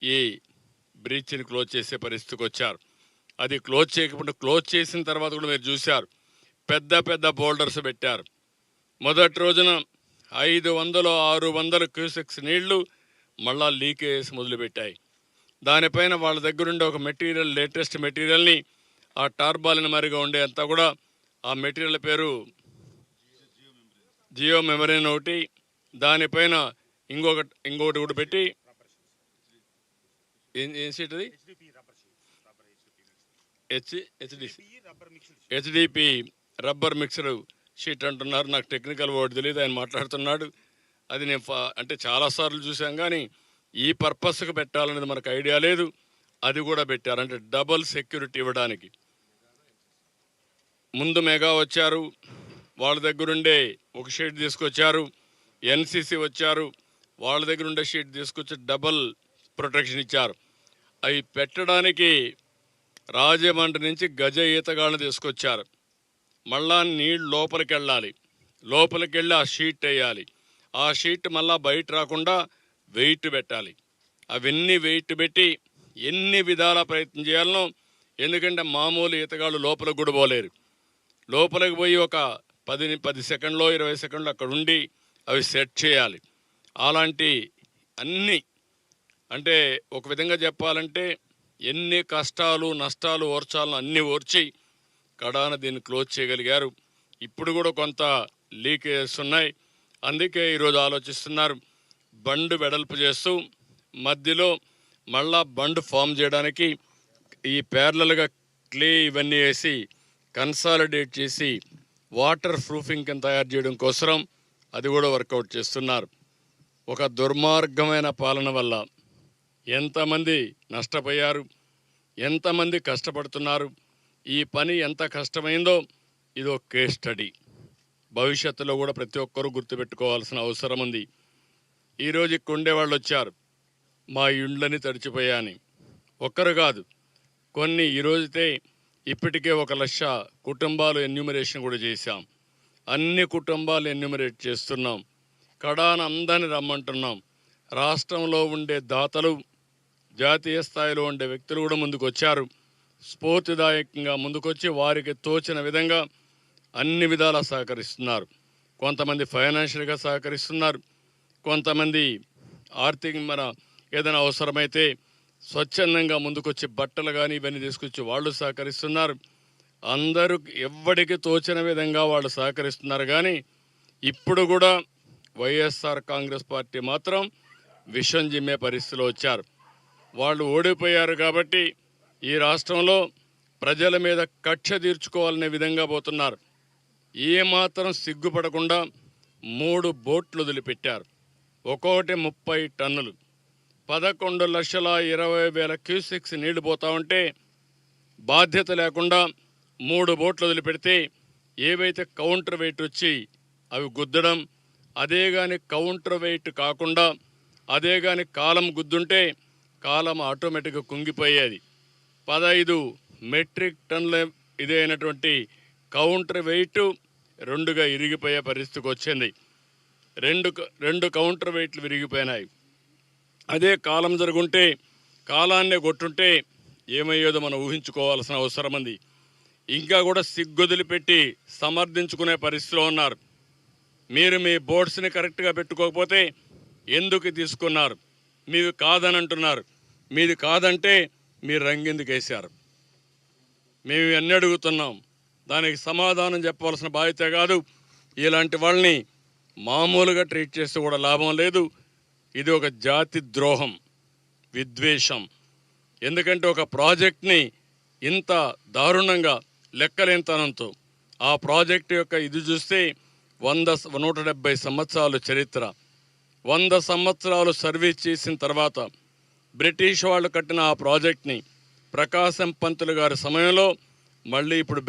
ఈ బ్రీచ్ని క్లోజ్ చేసే పరిస్థితికి వచ్చారు. అది క్లోజ్ చేయకుండా క్లోజ్ చేసిన తర్వాత కూడా మీరు చూశారు, పెద్ద పెద్ద బోల్డర్స్ పెట్టారు. మొదటి రోజున 500-600 క్యూసెక్స్ నీళ్లు మళ్ళా లీకేజ్ మొదలుపెట్టాయి. దానిపైన వాళ్ళ దగ్గరుండే ఒక మెటీరియల్, లేటెస్ట్ మెటీరియల్ని, ఆ టార్బాలిన్ మరిగా ఉండే అంతా కూడా, ఆ మెటీరియల్ పేరు జియో మెమరీన్ ఒకటి, దానిపైన ఇంకొకటి కూడా పెట్టి, ఏం షీట్ అది, హెచ్డిపి రబ్బర్ మిక్సర్ షీట్ అంటున్నారు. నాకు టెక్నికల్ వర్డ్ తెలియదు, ఆయన మాట్లాడుతున్నాడు. అది నేను అంటే చాలాసార్లు చూసాం, కానీ ఈ పర్పస్కి పెట్టాలనేది మనకు ఐడియా లేదు. అది కూడా పెట్టారు, అంటే డబుల్ సెక్యూరిటీ ఇవ్వడానికి. ముందు మెగా వచ్చారు, వాళ్ళ దగ్గరుండే ఒక షీట్ తీసుకొచ్చారు. ఎన్సిసి వచ్చారు, వాళ్ళ దగ్గర ఉండే షీట్ తీసుకొచ్చి డబుల్ ప్రొటెక్షన్ ఇచ్చారు. అవి పెట్టడానికి రాజమండ్రి నుంచి గజ ఈతగాళ్ళని తీసుకొచ్చారు. మళ్ళా నీళ్ళు లోపలికి వెళ్ళాలి, లోపలికి వెళ్ళి ఆ షీట్ వేయాలి. ఆ షీట్ మళ్ళా బయట రాకుండా వెయిట్ పెట్టాలి. అవన్నీ వెయిట్ పెట్టి ఎన్ని విధాల ప్రయత్నం చేయాలనో, ఎందుకంటే మామూలు ఈతగాళ్ళు లోపలికి కూడా పోలేరు. లోపలికి పోయి ఒక 10 సెకండ్లో 20 సెకండ్లు అక్కడ ఉండి అవి సెట్ చేయాలి. అలాంటి అన్నీ, అంటే ఒక విధంగా చెప్పాలంటే ఎన్ని కష్టాలు నష్టాలు ఓర్చాలను అన్నీ ఓర్చి కడాన దీన్ని క్లోజ్ చేయగలిగారు. ఇప్పుడు కూడా కొంత లీకేజెస్ ఉన్నాయి, అందుకే ఈరోజు ఆలోచిస్తున్నారు బండ్ వెడల్పు చేస్తూ మధ్యలో మళ్ళా బండ్ ఫామ్ చేయడానికి ఈ ప్యారలల్గా క్లే ఇవన్నీ వేసి కన్సాలిడేట్ చేసి వాటర్ ప్రూఫింగ్ కింద తయారు చేయడం కోసం అది కూడా వర్కౌట్ చేస్తున్నారు. ఒక దుర్మార్గమైన పాలన వల్ల ఎంతమంది నష్టపోయారు, ఎంతమంది కష్టపడుతున్నారు, ఈ పని ఎంత కష్టమైందో ఇది ఒక కేస్ స్టడీ. భవిష్యత్తులో కూడా ప్రతి ఒక్కరూ గుర్తుపెట్టుకోవాల్సిన అవసరం ఉంది. ఈరోజు ఇక్కడ ఉండేవాళ్ళు వచ్చారు, మా ఇండ్లని తడిచిపోయాని. ఒక్కరు కాదు, కొన్ని ఈరోజుతే ఇప్పటికే 1,00,000 కుటుంబాలు ఎన్యూమరేషన్ కూడా చేశాం. అన్ని కుటుంబాలు ఎన్యూమరేట్ చేస్తున్నాం. కడాన అందరిని రమ్మంటున్నాం. రాష్ట్రంలో ఉండే దాతలు, జాతీయ స్థాయిలో ఉండే వ్యక్తులు కూడా ముందుకు వచ్చారు. స్ఫూర్తిదాయకంగా ముందుకొచ్చి వారికి తోచిన విధంగా అన్ని విధాలా సహకరిస్తున్నారు. కొంతమంది ఫైనాన్షియల్గా సహకరిస్తున్నారు, కొంతమంది ఆర్థిక ఏదైనా అవసరమైతే స్వచ్ఛందంగా ముందుకొచ్చి బట్టలు కానీ ఇవన్నీ తీసుకొచ్చి వాళ్ళు సహకరిస్తున్నారు. అందరూ ఎవ్వడికి తోచిన విధంగా వాళ్ళు సహకరిస్తున్నారు. కానీ ఇప్పుడు కూడా వైఎస్ఆర్ కాంగ్రెస్ పార్టీ మాత్రం విషం జిమ్మే పరిస్థితిలో వచ్చారు. వాళ్ళు ఓడిపోయారు కాబట్టి ఈ రాష్ట్రంలో ప్రజల మీద కక్ష తీర్చుకోవాలనే విధంగా పోతున్నారు. ఏమాత్రం సిగ్గుపడకుండా 3 బోట్లు వదిలిపెట్టారు. ఒక్కొక్కటి 30 టన్నులు, 11,20,000 క్యూసెక్స్ నీళ్లు పోతా ఉంటే బాధ్యత లేకుండా 3 బోట్లు వదిలిపెడితే ఏవైతే కౌంటర్ వెయిట్ వచ్చి అవి గుద్దడం, అదే కానీ కౌంటర్ వెయిట్ కాకుండా అదే కానీ కాలం గుద్దుంటే కాలం ఆటోమేటిక్గా కుంగిపోయేది. 15 మెట్రిక్ టన్నుల ఇదైనటువంటి కౌంటర్ వెయిట్ 2గా ఇరిగిపోయే పరిస్థితికి వచ్చింది. రెండు కౌంటర్ వెయిట్లు విరిగిపోయినాయి. అదే కాలం జరుగుంటే, కాలాన్నే కొట్టుంటే ఏమయ్యేదో మనం ఊహించుకోవాల్సిన అవసరం ఉంది. ఇంకా కూడా సిగ్గొదిలిపెట్టి సమర్థించుకునే పరిస్థితిలో ఉన్నారు. మీరు మీ బోర్డ్స్ని కరెక్ట్గా పెట్టుకోకపోతే ఎందుకు తీసుకున్నారు, మీవి కాదని అంటున్నారు. మీది కాదంటే మీరు రంగెందుకు వేశారు? మేము అన్నీ అడుగుతున్నాం, దానికి సమాధానం చెప్పవలసిన బాధ్యత కాదు. ఇలాంటి వాళ్ళని మామూలుగా ట్రీట్ చేస్తే కూడా లాభం లేదు. ఇది ఒక జాతి ద్రోహం, విద్వేషం. ఎందుకంటే ఒక ప్రాజెక్ట్ని ఇంత దారుణంగా లెక్కలేనితనంతో, ఆ ప్రాజెక్టు యొక్క ఇది చూస్తే 170 సంవత్సరాలు చరిత్ర, 100 సంవత్సరాలు సర్వీస్ చేసిన తర్వాత బ్రిటిష్ వాళ్ళు కట్టిన ఆ ప్రాజెక్ట్ని ప్రకాశం పంతులు గారి సమయంలో మళ్ళీ ఇప్పుడు